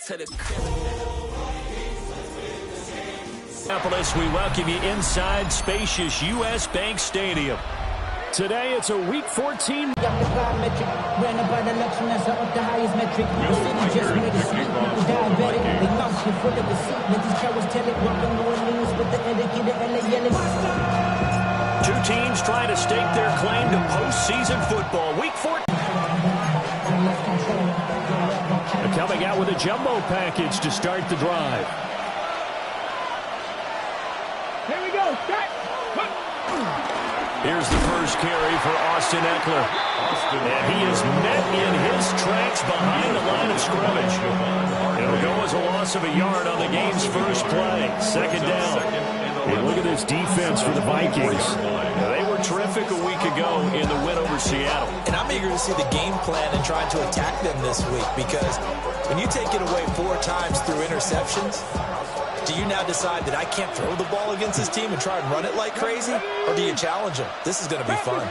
to the Minneapolis, we welcome you inside spacious U.S. Bank Stadium. Today, it's a Week 14. Two teams trying to stake their claim to postseason football. Week 14. Coming out with a jumbo package to start the drive. Here we go. Here's the first carry for Austin Eckler. And he is met in his tracks behind the line of scrimmage. It'll go as a loss of a yard on the game's first play. Second down. And look at this defense for the Vikings. They were terrific a week ago in the win over Seattle. And I'm eager to see the game plan and trying to attack them this week, because when you take it away 4 times through interceptions, do you now decide that I can't throw the ball against this team and try and run it like crazy? Or do you challenge them? This is going to be fun.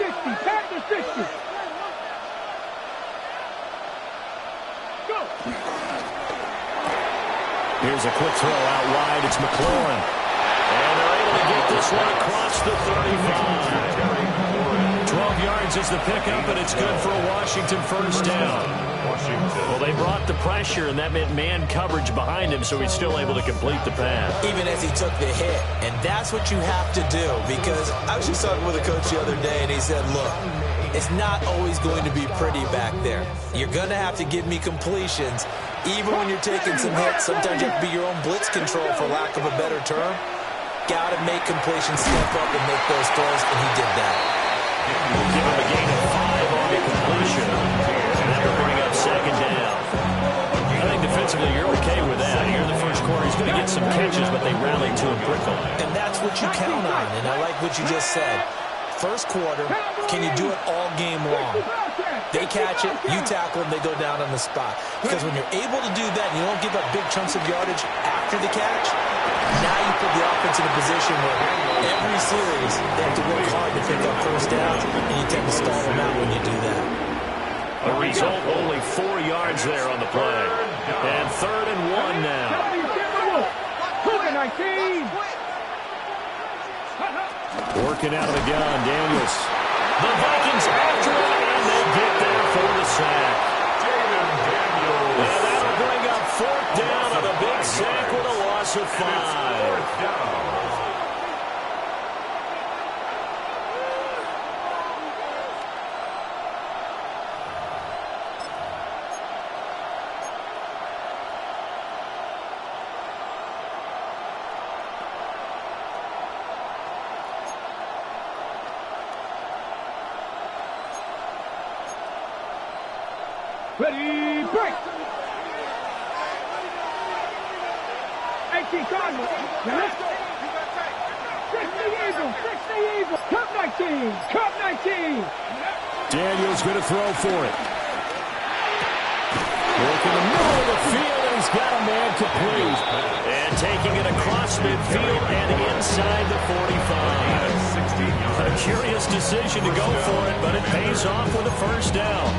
Here's a quick throw out wide. It's McLaurin. And they're able to get this one across the 35. 12 yards is the pickup, and it's good for a Washington first down. Well, they brought the pressure, and that meant man coverage behind him, so he's still able to complete the pass. Even as he took the hit. And that's what you have to do, because I was just talking with a coach the other day, and he said, look, it's not always going to be pretty back there. You're going to have to give me completions. Even when you're taking some hits, sometimes you have to be your own blitz control, for lack of a better term. Got to make completions, step up, and make those throws, and he did that. We'll give him a gain of 5 on the completion. And that will bring up second down. I think defensively you're okay with that. Here in the first quarter, he's going to get some catches, but they rallied to him quickly. And that's what you count on, and I like what you just said. First quarter, can you do it all game long? They catch it, you tackle them, they go down on the spot. Because when you're able to do that and you don't give up big chunks of yardage after the catch, now you put the offense in a position where every series they have to work hard to pick up first downs, and you tend to stall them out when you do that. A result, only 4 yards there on the play. And 3rd and 1 now. Working out of the gun, Daniels. The Vikings after it, and they get there for the sack. And that'll bring up 4th down on a big sack with a loss of 5. Ready, break! 18 Cardinals. Fix the Eagles. Cup 19. Daniels going to throw for it. Work in the middle of the field, and he's got a man complete. And taking it across midfield and inside the 45. A curious decision to go for it, but it pays off with a first down.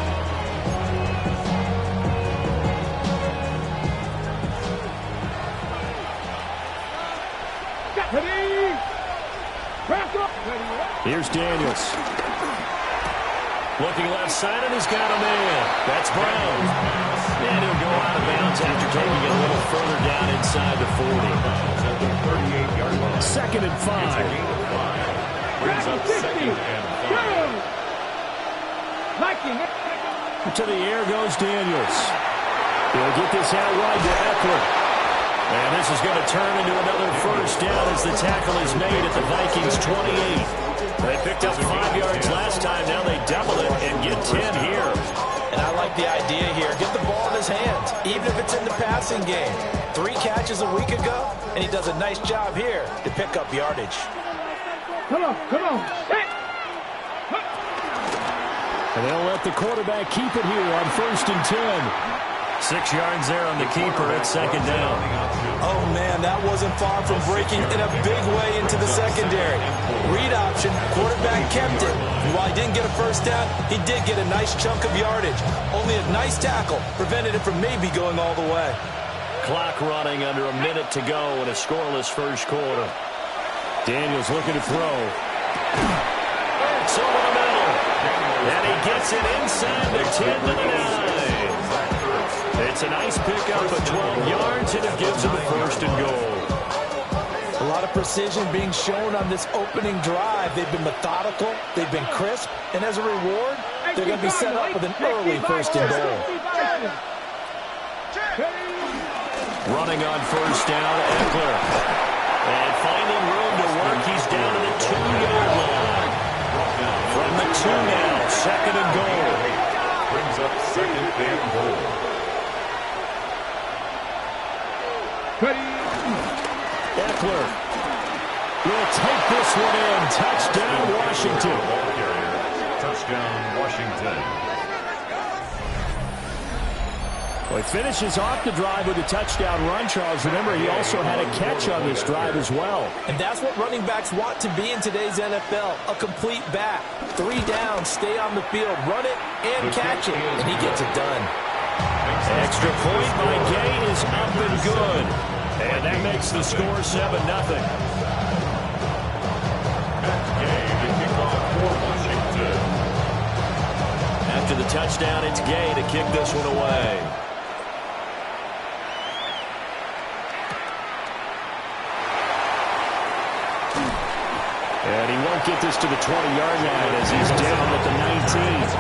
Here's Daniels. Looking left side, and he's got a man. That's Brown. And he'll go out of bounds after taking it a little further down inside the 40. 2nd and 5. Brings up 2nd and 5. To the air goes Daniels. He'll get this out wide to Eckler. And this is going to turn into another first down as the tackle is made at the Vikings' 28. They picked up 5 yards last time. Now they double it and get 10 here. And I like the idea here. Get the ball in his hands, even if it's in the passing game. 3 catches a week ago, and he does a nice job here to pick up yardage. Come on. And they'll let the quarterback keep it here on 1st and 10. 6 yards there on the keeper at 2nd down. Oh, man, that wasn't far from breaking in a big way into the secondary. Read option, quarterback kept it. And while he didn't get a first down, he did get a nice chunk of yardage. Only a nice tackle prevented it from maybe going all the way. clock running under a minute to go in a scoreless first quarter. Daniels looking to throw. It's over the middle. And he gets it inside the 10 to the 9. It's a nice pickup of 12 yards, and it gives him a first and goal. A lot of precision being shown on this opening drive. They've been methodical, they've been crisp, and as a reward, they're going to be set up with an early first and goal. Running on first down, Eckler. And finding room to work, he's down to the 2-yard line. From the 2 now, second and goal. Brings up second and goal. Eckler will take this one in. Touchdown, Washington. Touchdown, Washington. Well, he finishes off the drive with a touchdown run, Charles. Remember, he also had a catch on this drive as well. And that's what running backs want to be in today's NFL, a complete back. 3 down, stay on the field, run it, and catch it. And he gets it done. Extra point by Gay is up and good. And that makes the score 7-0. After the touchdown, it's Gay to kick this one away. And he won't get this to the 20-yard line as he's down at the 19.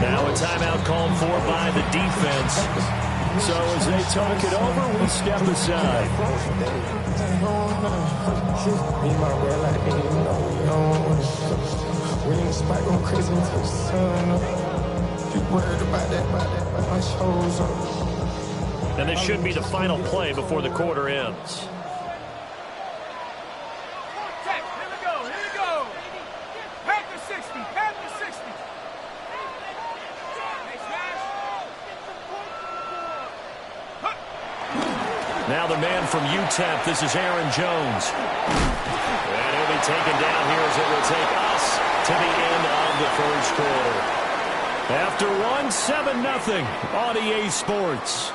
Now a timeout called for by the defense. So as they talk it over, we step aside. And this should be the final play before the quarter ends. Now the man from UTEP, this is Aaron Jones. And he'll be taken down here as it will take us to the end of the first quarter. After 7-0 on EA Sports.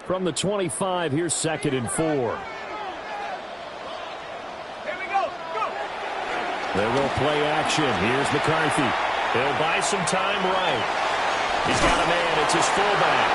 From the 25, here's 2nd and 4. Here we go. Go. They will play action. Here's McCarthy. He'll buy some time right. He's got a man. It's his fullback.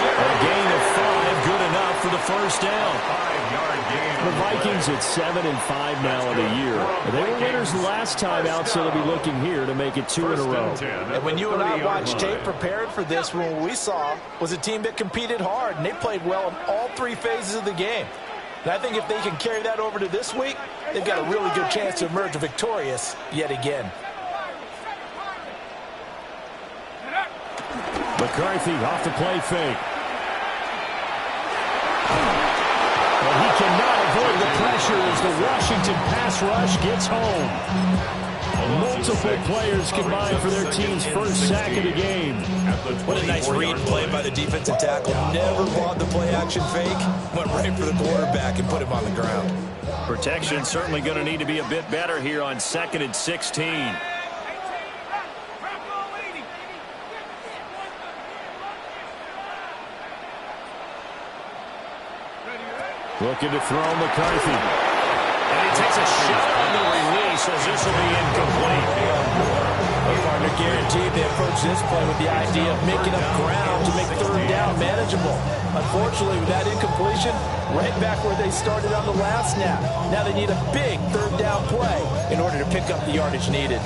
A gain of 5, good enough for the first down. 5-yard gain. The Vikings at 7-5 now in the year. They were winners last time out, so they'll be looking here to make it 2 in a row. And when you and I watched tape prepared for this, what we saw was a team that competed hard, and they played well in all 3 phases of the game. And I think if they can carry that over to this week, they've got a really good chance to emerge victorious yet again. McCarthy off the play fake. But he cannot avoid the pressure as the Washington pass rush gets home. Multiple players combined for their team's first sack of the game. What a nice read play by the defensive tackle. Never bought the play action fake. Went right for the quarterback and put him on the ground. Protection certainly going to need to be a bit better here on 2nd and 16. Looking to throw McCarthy. And he takes a shot on the release as this will be incomplete. A partner guaranteed they approach this play with the idea of making up ground to make 3rd down manageable. Unfortunately, with that incompletion, right back where they started on the last snap. Now they need a big 3rd down play in order to pick up the yardage needed.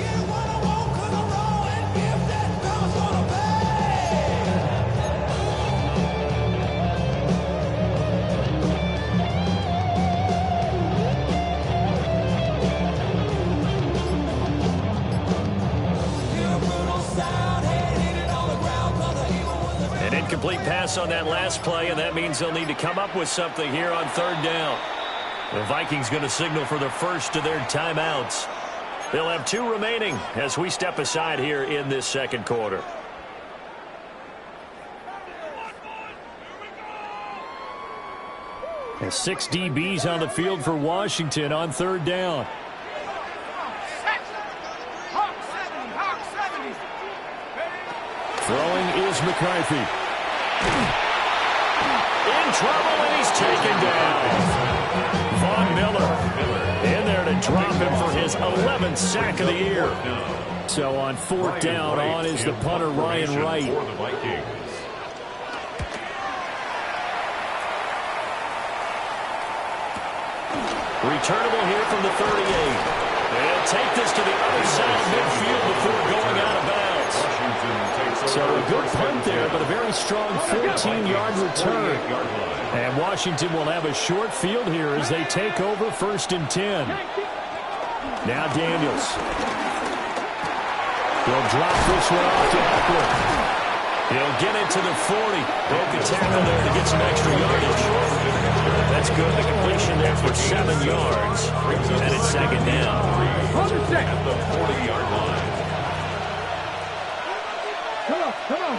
An incomplete pass on that last play, and that means they'll need to come up with something here on third down. The Vikings going to signal for the first of their timeouts. They'll have 2 remaining as we step aside here in this second quarter. And 6 DBs on the field for Washington on third down. Throwing is McCarthy. In trouble, and he's taken down. Von Miller in there to drop him for his 11th sack of the year. So on fourth down, on is the punter, Ryan Wright. Returnable here from the 38. They'll take this to the other side of midfield before going out of bounds. So a good punt there, but a very strong 14-yard return. And Washington will have a short field here as they take over 1st and 10. Now Daniels. He'll drop this one off to Eckler. He'll get it to the 40. Broke a tackle there to get some extra yardage. That's good. The completion there for 7 yards. And it's second down. At the 40-yard line. Come on.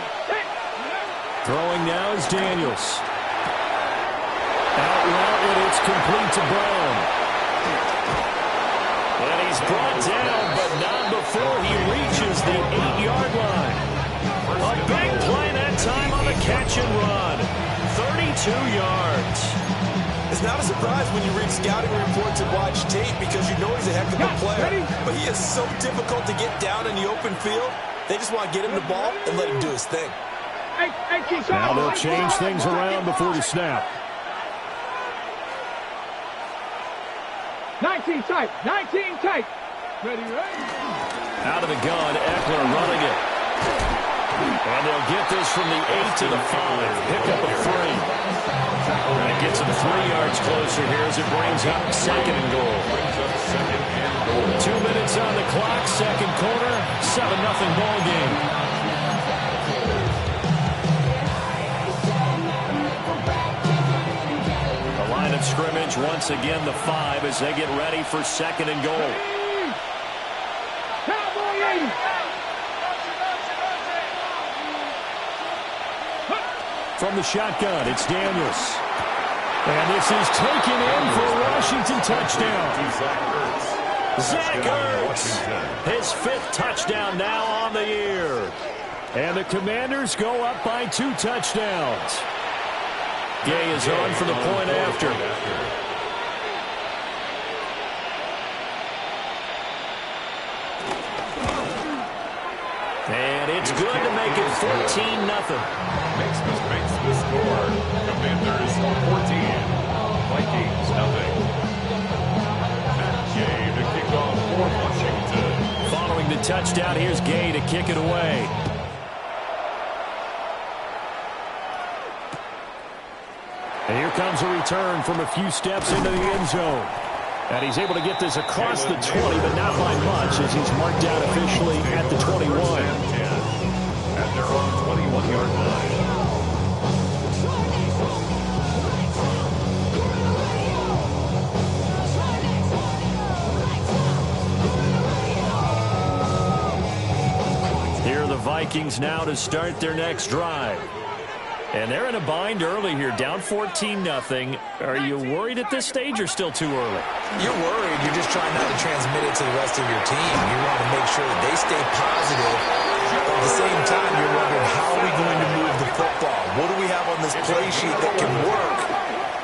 Throwing now is Daniels. Out route, and it's complete to Brown. And he's brought down, but not before he reaches the 8-yard line. A big play that time on the catch and run. 32 yards. It's not a surprise when you read scouting reports and watch tape because you know he's a heck of a player. But he is so difficult to get down in the open field. They just want to get him the ball and let him do his thing. Now they'll change things around before the snap. 19 tight. Ready. Out of the gun, Eckler running it. And they'll get this from the 8 to the 5. Pick up a 3. And it gets them 3 yards closer here as it brings up 2nd and goal. 2 minutes on the clock, second quarter, 7-0 ball game. The line of scrimmage, once again the 5 as they get ready for 2nd and goal. Cowboy 80. From the shotgun, it's Daniels. And this is taken in for a Washington touchdown. Zach Ertz, his 5th touchdown now on the year. And the Commanders go up by 2 touchdowns. Gay is on for the point after. And it's good to make it 14-0. Makes the score. Commanders 14. Vikings nothing. Gay to kick off for Washington. Following the touchdown, here's Gay to kick it away. And here comes a return from a few steps into the end zone. And he's able to get this across the 20, but not by much as he's marked out officially at the 21. At their own 21-yard line. Here are the Vikings now to start their next drive. And they're in a bind early here, down 14-0. Are you worried at this stage or still too early? You're worried. You're just trying not to transmit it to the rest of your team. You want to make sure that they stay positive. At the same time, you're wondering, how are we going to move the football? What do we have on this play sheet that can work?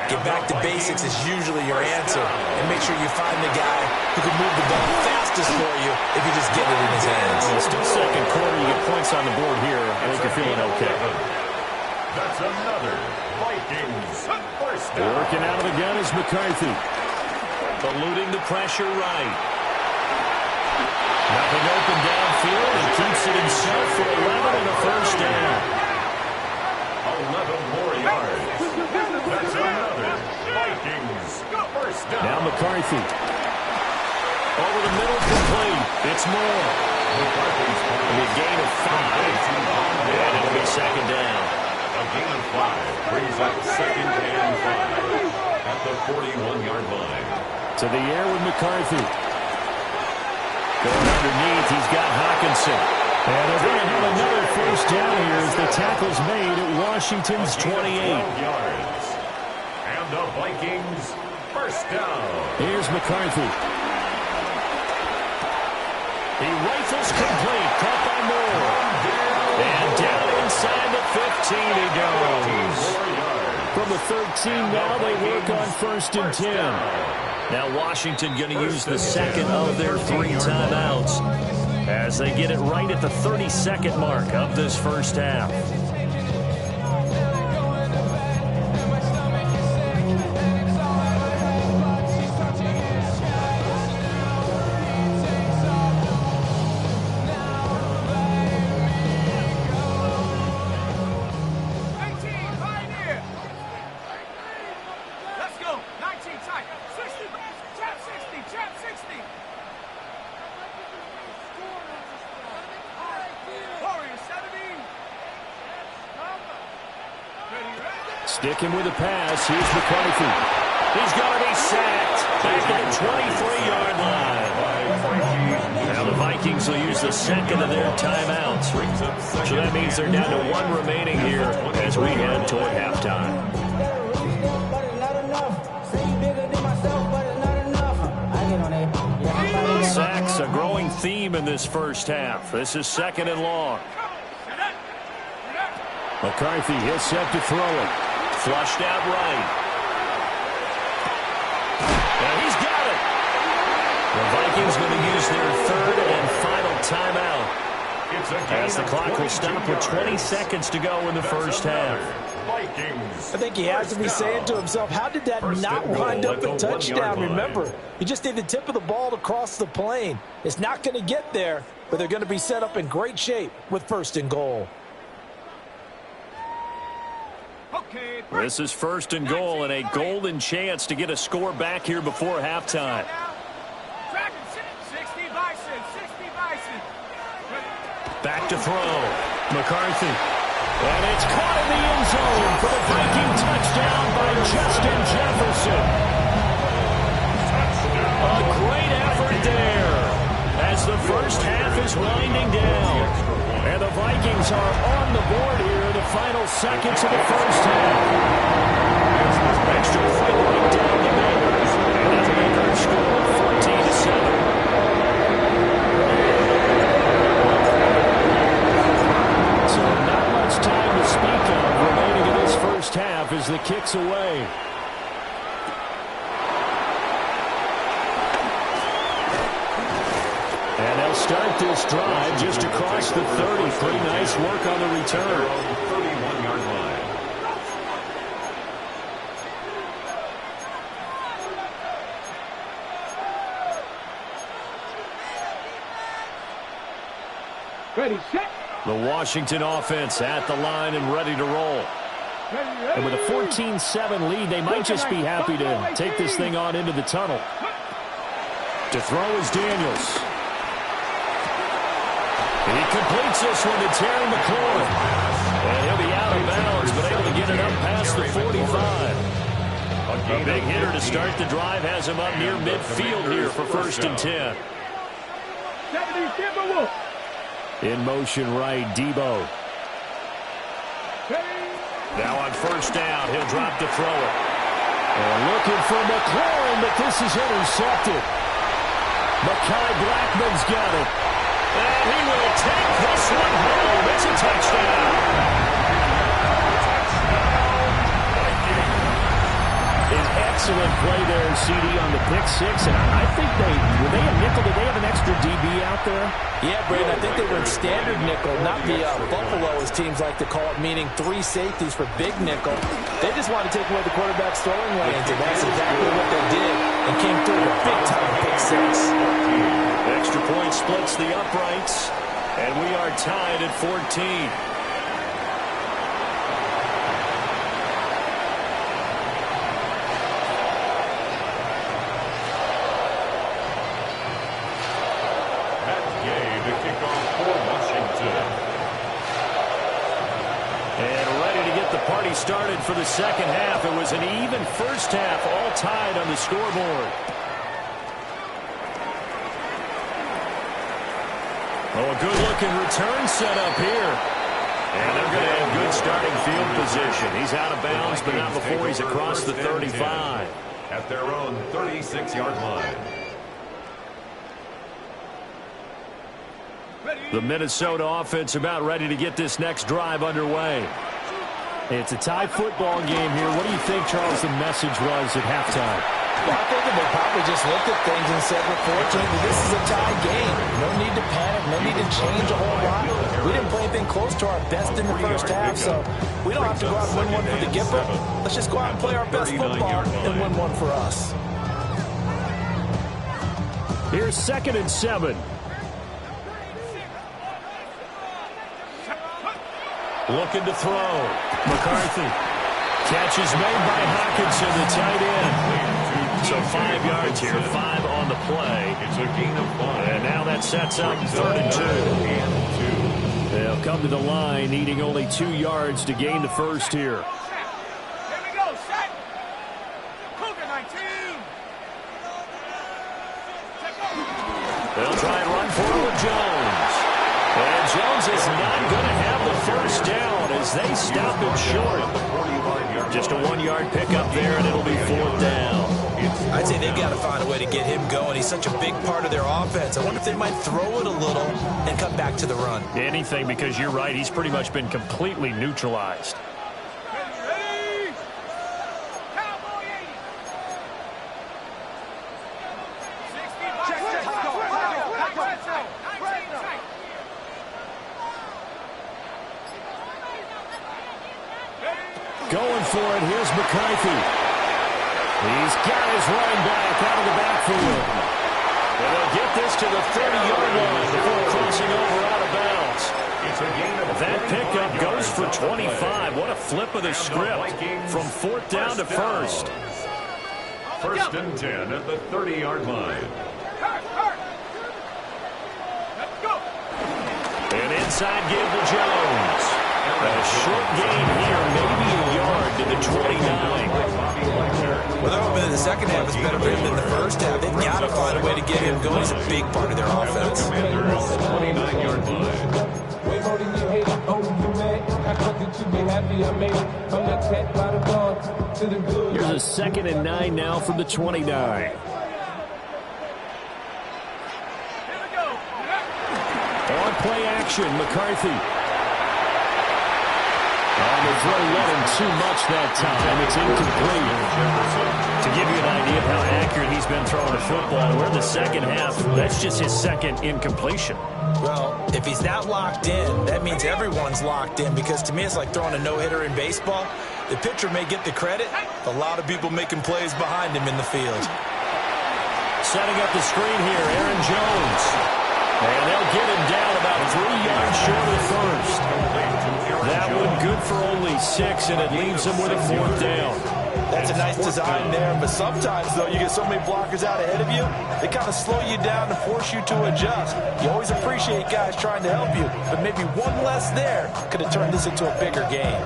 Get back to basics is usually your answer. And make sure you find the guy who can move the ball fastest for you if you just get it in his hands. Well, still second quarter. You get points on the board here. I think you're feeling okay. That's another Vikings first down. Working out of the gun is McCarthy. Eluding the pressure right. Nothing open downfield and keeps it himself for 11 and a first down. 11 more yards. That's another Vikings first down. Now McCarthy. Over the middle, complete. It's Moore. McCarthy's A gain of 5. And it'll be second down. set second and 5 at the 41-yard line. To the air with McCarthy. Going underneath, he's got Hawkinson. And they're going to have another first down here as the tackle's made at Washington's 28. Yards. And the Vikings first down. Here's McCarthy. He rifles complete. Caught by Moore. And down inside the 15 he goes. From the 13 now they work on first and 10. Now Washington going to use the second of their 3 timeouts as they get it right at the 32nd mark of this first half. Sticking with the pass, here's McCarthy. He's going to be sacked back at the 23-yard line. Now the Vikings will use the second of their timeouts. So that means they're down to 1 remaining here as we head toward halftime. Sacks, a growing theme in this first half. This is second and long. McCarthy, he'll set to throw it. Flushed out right. And he's got it. The Vikings going to use their third and final timeout as the clock will stop with 20 seconds to go in the first half. I think he has to be saying to himself, how did that not wind up a touchdown? Remember, he just need the tip of the ball to cross the plane. It's not going to get there, but they're going to be set up in great shape with first and goal. This is first and goal and a golden chance to get a score back here before halftime. Back to throw. McCarthy. And it's caught in the end zone for the Viking touchdown by Justin Jefferson. A great effort there as the first half is winding down. And the Vikings are on the board here in the final seconds of the first half. Extra point right down the middle. And that'll make our score 14-7. So not much time to speak of remaining in this first half as the kick's away. And they'll start this drive just across the 30. Pretty nice work on the return. 31-yard line. Ready, set. The Washington offense at the line and ready to roll. And with a 14-7 lead, they might just be happy to take this thing on into the tunnel. To throw is Daniels. He completes this one to Terry McLaurin. And he'll be out of bounds, but able to get it up past the 45. A big hitter to start the drive has him up near midfield here for first and 10. In motion right, Debo. Now on first down, he'll drop to throw it. And looking for McLaurin, but this is intercepted. Mekhi Blackman's got it. And he will take this one home. It's a touchdown. An excellent play there, CD, on the pick six. And I think were they a nickel? Did they have an extra DB out there? Yeah, Brandon, I think they were in standard nickel, not the Buffalo, as teams like to call it, meaning 3 safeties for big nickel. They just wanted to take away the quarterback's throwing lanes, and that's exactly what they did, and came through with a big-time pick six. Extra point splits the uprights, and we are tied at 14. the party started for the second half. It was an even first half, all tied on the scoreboard. Oh, a good-looking return set up here. And they're going to have good starting field position. He's out of bounds, but not before he's across the 35. At their own 36-yard line. The Minnesota offense about ready to get this next drive underway. It's a tie football game here. What do you think, Charles, the message was at halftime? Well, I think they probably just looked at things and said, unfortunately, this is a tie game. No need to panic. No need to change a whole lot. We didn't play anything close to our best in the first half, so we don't have to go out and win one for the Gipper. Let's just go out and play our best football and win one for us. Here's 2nd and 7. Looking to throw. McCarthy. Catch is made by Hockenson, the tight end. So 5 yards here, 5 on the play. It's a gain of 5. And now that sets up 3rd and 2. They'll come to the line, needing only 2 yards to gain the first here. Here we go, set. Cougar 19. They'll try and run forward with Jones. And Jones is not going to have the first down as they stop him short. Just a 1-yard pickup there, and it'll be 4th down. I'd say they've got to find a way to get him going. He's such a big part of their offense. I wonder if they might throw it a little and come back to the run. Anything, because you're right. He's pretty much been completely neutralized. Going for it. Here's McCarthy. He's got his running back out of the backfield. And they'll get this to the 30-yard line before crossing over out of bounds. That pickup goes for 25. What a flip of the script from 4th down to 1st. 1st and 10 at the 30-yard line. And inside give to Jones. A short gain here, maybe a yard to the 29. Well, they're hoping that the second half is better for him than the first half. They've got to find a way to get him going. He's a big part of their offense. 29-yard line. Here's a 2nd and 9 now from the 29. On play action, McCarthy. On the throw, let him too much that time. It's incomplete. To give you an idea of how accurate he's been throwing the football, we're in the second half. That's just his 2nd incompletion. Well, if he's not locked in, that means everyone's locked in, because to me it's like throwing a no-hitter in baseball. The pitcher may get the credit, a lot of people making plays behind him in the field. Setting up the screen here, Aaron Jones. And they'll get him down about 3 yards short of 1st. That one good for only 6, and it leaves him with a 4th down. That's a nice design there, but sometimes, though, you get so many blockers out ahead of you, they kind of slow you down and force you to adjust. You always appreciate guys trying to help you, but maybe one less there could have turned this into a bigger game.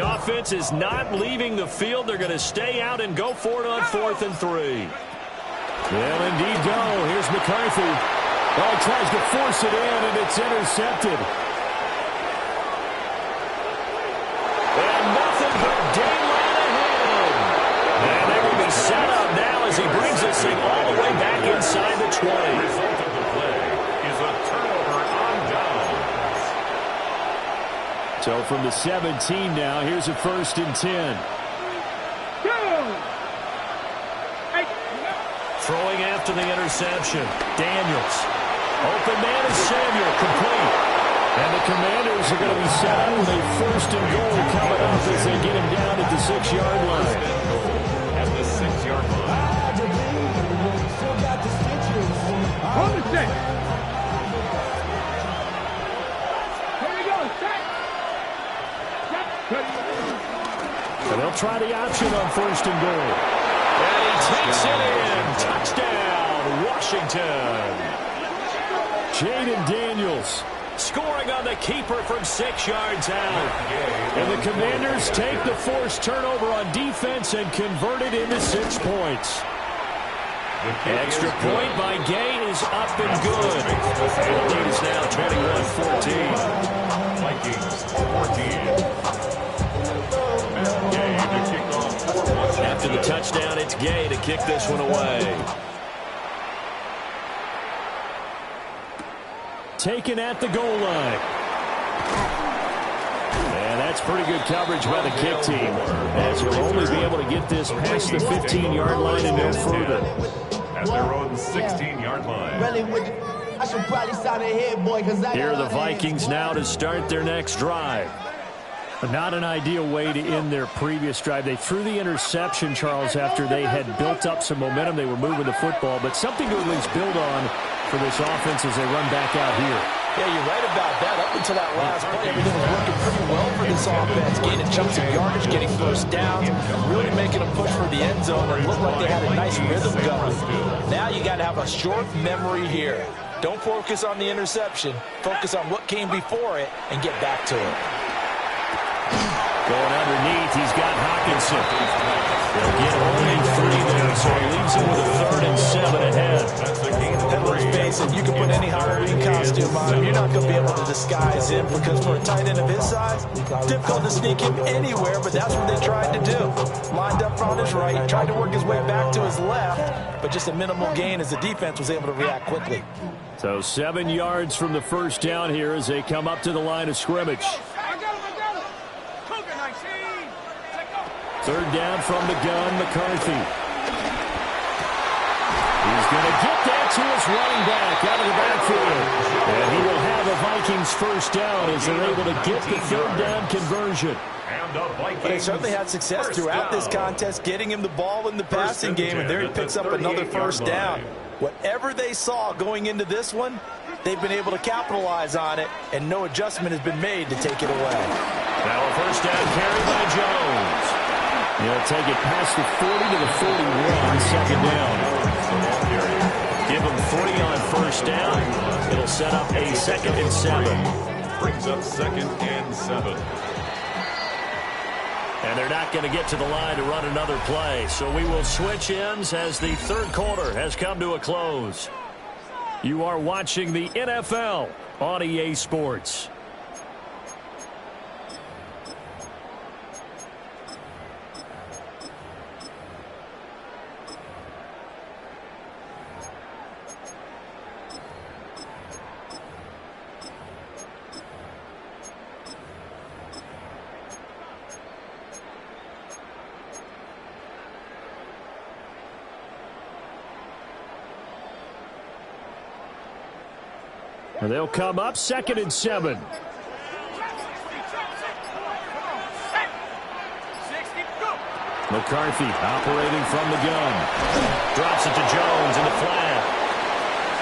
Offense is not leaving the field. They're going to stay out and go for it on 4th and 3. They'll indeed go. Here's McCarthy. Oh, tries to force it in, and it's intercepted. And nothing but daylight ahead. And they will be set up now as he brings this thing all the way back inside the 20. The result of the play is a turnover on downs. So from the 17 now, here's a 1st and 10. Throwing after the interception. Daniels. Open man is Samuel, complete. And the Commanders are going to be set up with a 1st and goal coming up as they get him down at the 6-yard line. At the 6-yard line. On the 6. Here we go, set. And they'll try the option on 1st and goal. And he takes it in. Touchdown, Washington. Jaden Daniels scoring on the keeper from 6 yards out. And the Commanders take the forced turnover on defense and convert it into 6 points. Extra point by Gay is up and good. And the lead is now 21-14. Vikings 14. Gay to kick off for Washington. After the touchdown, it's Gay to kick this one away. Taken at the goal line. And that's pretty good coverage by the kick team, as you'll only be able to get this past the 15-yard line and no further. At their own 16-yard line. I should probably sign ahead, boy, because Here are the Vikings now to start their next drive. But not an ideal way to end their previous drive. They threw the interception, Charles, after they had built up some momentum. They were moving the football, but something to at least build on for this offense as they run back out here. Yeah, you're right about that. Up until that last play, everything was working pretty well for this offense. Gaining chunks of yardage, getting first downs, really making a push for the end zone. It looked like they had a nice rhythm going. Now you got to have a short memory here. Don't focus on the interception. Focus on what came before it and get back to it. Going underneath, he's got Hawkinson. They'll get only 3 there, so he leaves him with a 3rd and 7 ahead. And let's face it, you can put any Halloween costume on him. You're not going to be able to disguise him, because for a tight end of his size, difficult to sneak him anywhere, but that's what they tried to do. Lined up on his right, tried to work his way back to his left, but just a minimal gain as the defense was able to react quickly. So 7 yards from the first down here as they come up to the line of scrimmage. 3rd down from the gun, McCarthy. He's going to get that to his running back out of the backfield. And he will have a Vikings first down as they're able to get the 3rd down conversion. But they certainly had success throughout this contest, getting him the ball in the passing game, and there he picks up another first down. Whatever they saw going into this one, they've been able to capitalize on it, and no adjustment has been made to take it away. Now a first down carry by Jones. He'll take it past the 40 to the 41, 2nd down. Give him 40 on first down. It'll set up a 2nd and 7. Brings up 2nd and 7. And they're not going to get to the line to run another play. So we will switch ends as the 3rd quarter has come to a close. You are watching the NFL on EA Sports. And they'll come up 2nd and 7. McCarthy operating from the gun. Drops it to Jones in the flat.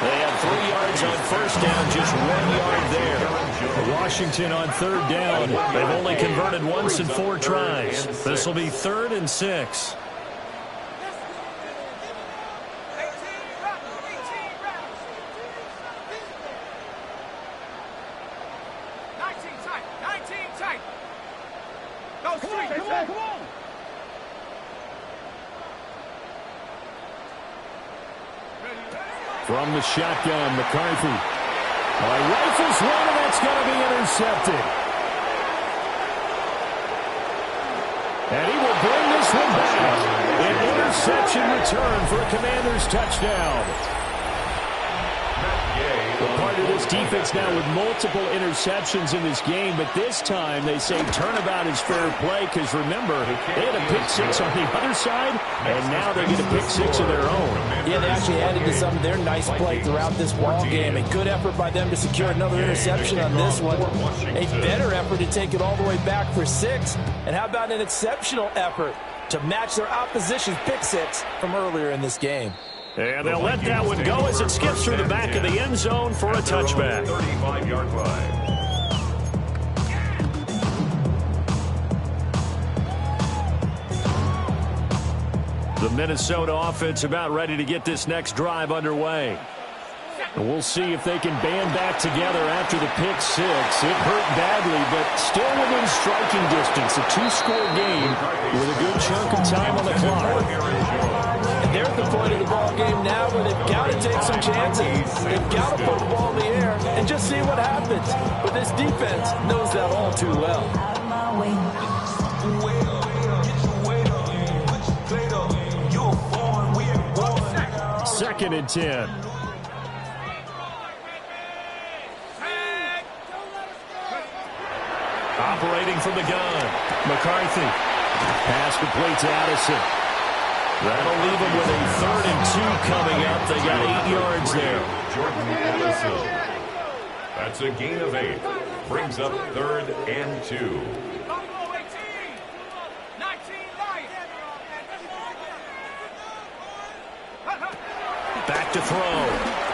They have 3 yards on first down, just 1 yard there. Washington on 3rd down. They've only converted once in 4 tries. This will be 3rd and 6. From the shotgun, McCarthy. Rifles one, and that's going to be intercepted. And he will bring this one back. An interception return for a Commanders touchdown. Well, part of this defense now with multiple interceptions in this game, but this time they say turnabout is fair play, because remember, they had a pick 6 on the other side, and now they get a pick 6 of their own. Yeah, they actually added to some of their nice play throughout this ball game. A good effort by them to secure another interception on this one. A better effort to take it all the way back for 6. And how about an exceptional effort to match their opposition's pick 6 from earlier in this game? And they'll let that one go as it skips through the back of the end zone for a touchback. 35-yard line. Minnesota offense about ready to get this next drive underway. And we'll see if they can band back together after the pick six. It hurt badly, but still within striking distance. A two-score game with a good chunk of time on the clock. And they're at the point of the ball game now where they've got to take some chances. They've got to put the ball in the air and just see what happens. But this defense knows that all too well. Second and 10. Operating from the gun, McCarthy. Pass complete to Addison. That'll leave them with a 3rd and 2 coming up. They got 8 yards there. Jordan Addison. That's a gain of 8. Brings up 3rd and 2. Back to throw.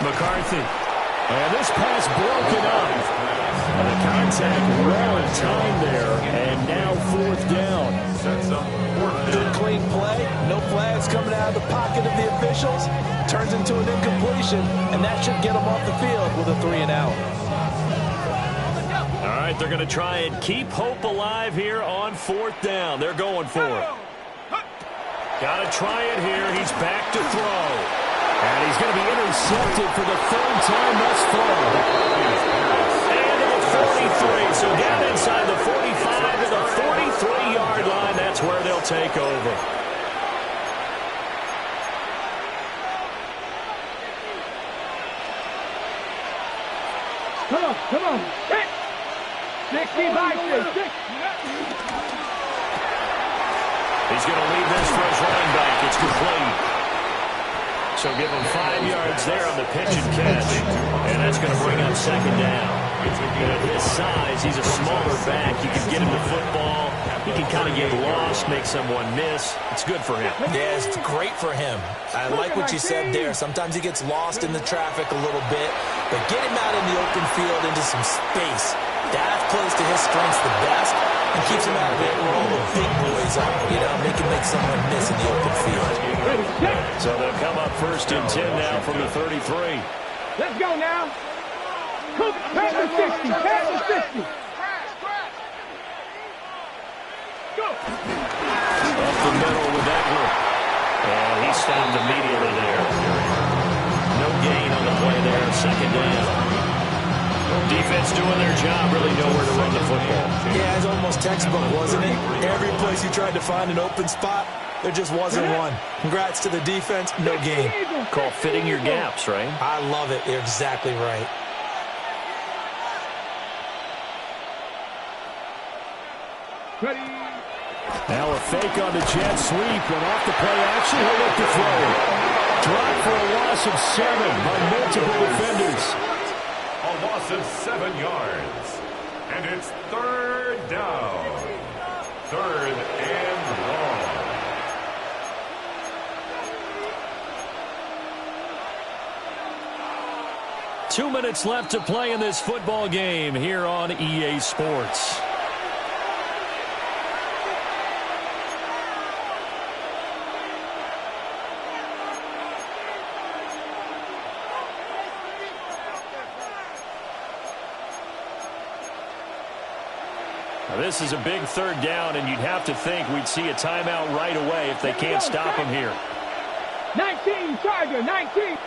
McCarthy. And this pass broken up. And the contact well in time there. And now 4th down. Sets up 4th Good down. clean play. No flags coming out of the pocket of the officials. Turns into an incompletion. And that should get them off the field with a 3 and out. All right, they're going to try and keep hope alive here on 4th down. They're going for it. Got to try it here. He's back to throw. And he's going to be intercepted for the 3rd time thus far. And to the 43. So down inside the 45 to the 43-yard line. That's where they'll take over. Come on. 60 by 60. He's going to leave this for his running back. It's complete. So give him 5 yards there on the pitch and catch. And that's going to bring up 2nd down. And at his size, he's a smaller back. You can get him the football. He can kind of get lost, make someone miss. It's good for him. Yeah, it's great for him. I like what you said there. Sometimes he gets lost in the traffic a little bit. But get him out in the open field into some space. That plays to his strengths the best and keeps him out of it where all the big boys are. You know, make someone miss in the open field. So they'll come up 1st and 10 now from the 33. Let's go now. Pass the 60. Pass the 60. Go. Up the middle with Eckler. And he stopped immediately there. No gain on the play there. 2nd down. Defense doing their job, really nowhere to run the football. Yeah, it's almost textbook, wasn't it? Every place he tried to find an open spot, there just wasn't one. Congrats to the defense, no gain. Call fitting your gaps, right? I love it. You're exactly right. Ready. Now a fake on the jet sweep, and off the play action, he'll look to throw it. Drop for a loss of 7 by multiple defenders. A loss of 7 yards. And it's 3rd down. 3rd and long. Two minutes left to play in this football game here on EA Sports. Now, this is a big 3rd down, and you'd have to think we'd see a timeout right away if they can't stop him here. 19, Charger, 19.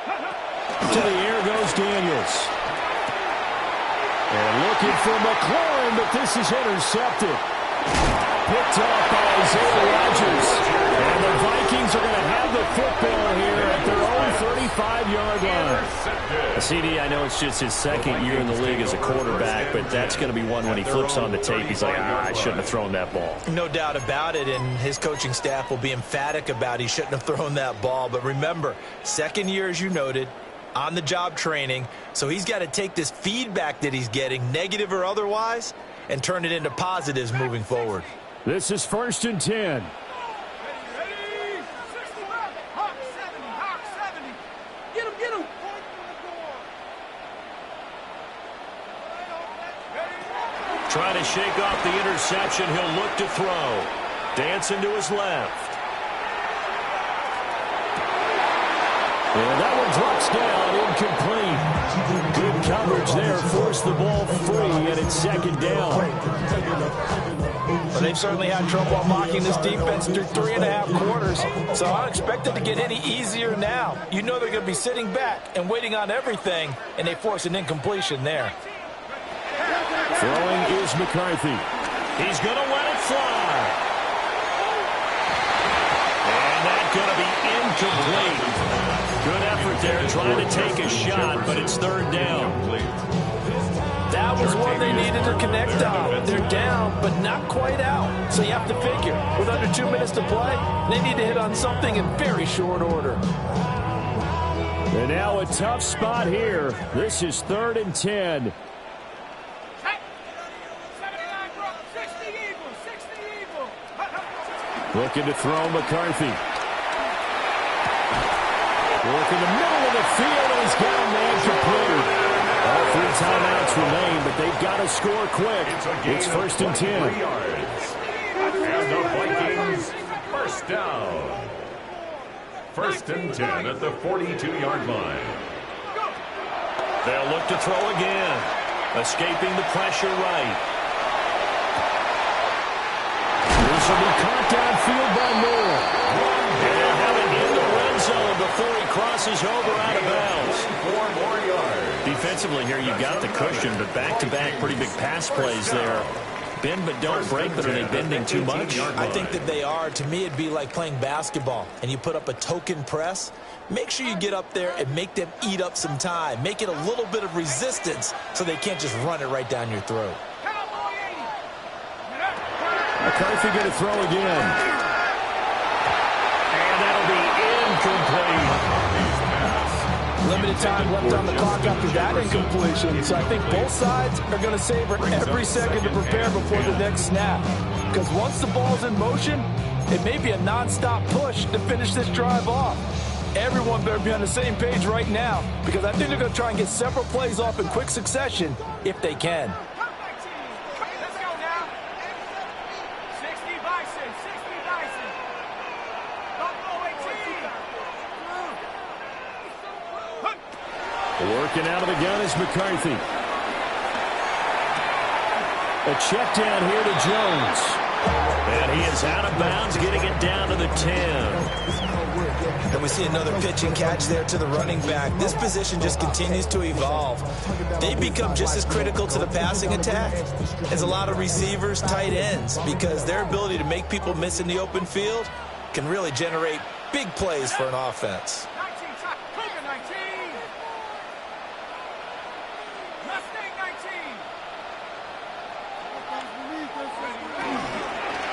To the air goes Daniels. And looking for McLaurin, but this is intercepted. Picked off by Isaiah Rodgers. And the Vikings are going to have the football here at their own 35-yard line. CD, I know it's just his 2nd year in the league as a quarterback, but that's going to be one when he flips on the tape, he's like, I shouldn't have thrown that ball. No doubt about it, and his coaching staff will be emphatic about he shouldn't have thrown that ball. But remember, 2nd year, as you noted, on-the-job training, so he's got to take this feedback that he's getting, negative or otherwise, and turn it into positives moving forward. This is 1st and 10. Trying to shake off the interception. He'll look to throw. Dancing to his left. And that one drops down, incomplete. Good coverage there, forced the ball free, and it's second down. Well, they've certainly had trouble unlocking this defense through 3.5 quarters, so I don't expect it to get any easier now. You know they're going to be sitting back and waiting on everything, and they force an incompletion there. Throwing is McCarthy. He's going to let it fly. And that's going to be incomplete. Good effort there trying to take a shot, but it's third down. That was one they needed to connect on. They're down, but not quite out. So you have to figure, with under 2 minutes to play, they need to hit on something in very short order. And now a tough spot here. This is 3rd and 10. Looking to throw McCarthy. Work in the middle of the field, and he's got a man complete. All 3 timeouts remain, but they've got to score quick. It's 1st and 10. And the Vikings, first down. 1st and 10 at the 42-yard line. They'll look to throw again. Escaping the pressure right. This will be caught downfield by Moore. And they'll have it in the red zone before he crosses over out of bounds. 4 more yards. Defensively here, you've got the cushion, but back-to-back pretty big pass plays there. Bend but don't break, but are they bending too much? I think that they are. To me, it'd be like playing basketball, and you put up a token press. Make sure you get up there and make them eat up some time. Make it a little bit of resistance so they can't just run it right down your throat. McCarthy going to throw again. And that'll be incomplete. Limited time left on the clock after that incompletion. So I think both sides are going to savor every second to prepare before the next snap. Because once the ball's in motion, it may be a nonstop push to finish this drive off. Everyone better be on the same page right now, because I think they're going to try and get several plays off in quick succession if they can. Working out of the gun is McCarthy. A check down here to Jones. And he is out of bounds, getting it down to the 10. And we see another pitch and catch there to the running back. This position just continues to evolve. They become just as critical to the passing attack as a lot of receivers, tight ends, because their ability to make people miss in the open field can really generate big plays for an offense.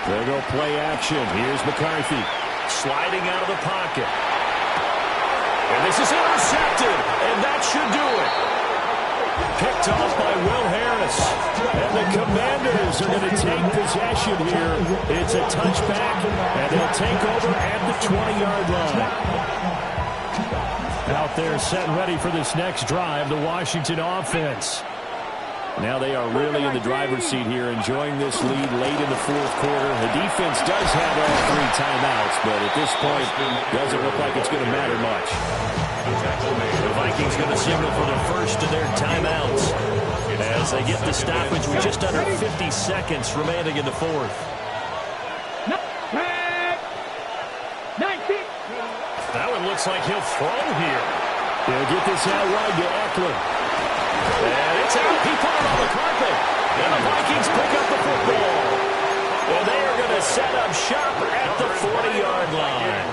There go play action. Here's McCarthy. Sliding out of the pocket. And this is intercepted, and that should do it. Picked off by Will Harris. And the Commanders are going to take possession here. It's a touchback, and they'll take over at the 20-yard line. Out there set and ready for this next drive, the Washington offense. Now they are really in the driver's seat here, enjoying this lead late in the 4th quarter. The defense does have all 3 timeouts, but at this point, doesn't look like it's going to matter much. The Vikings going to signal for the first of their timeouts as they get the stoppage with just under 50 seconds remaining in the 4th. That one looks like he'll throw here. They'll get this out wide to Eckler. And it's out. He put it on the carpet. And the Vikings pick up the football. And they are going to set up shop at the 40-yard line.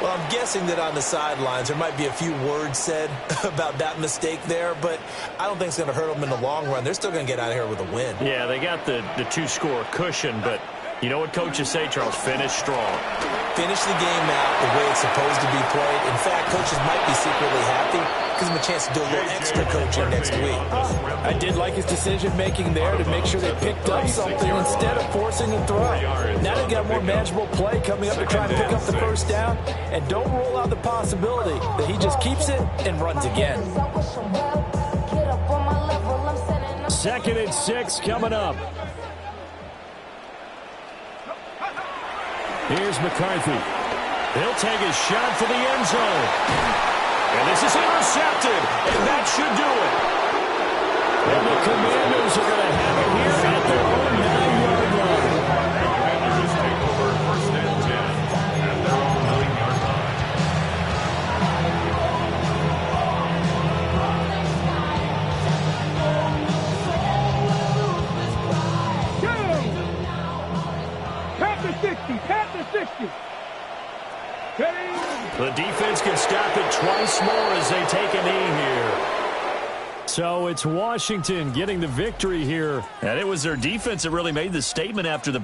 Well, I'm guessing that on the sidelines there might be a few words said about that mistake there, but I don't think it's going to hurt them in the long run. They're still going to get out of here with a win. Yeah, they got the 2-score cushion, but you know what coaches say, Charles? Finish strong. Finish the game out the way it's supposed to be played. In fact, coaches might be secretly happy. Gives them a chance to do a little extra coaching next week. I did like his decision-making there to make sure they picked up something instead of forcing a throw. Now they've got more manageable play coming up to try and pick up the first down. And don't rule out the possibility that he just keeps it and runs again. 2nd and 6 coming up. Here's McCarthy. He'll take a shot for the end zone. And this is intercepted, and that should do it. And the Commanders are going to have it here at their own 9-yard line. The Commanders take over 1st and 10 at their own 9-yard line. Panther 60, Panther 60. The defense can stop it twice more as they take a knee here. So it's Washington getting the victory here. And it was their defense that really made the statement after the break.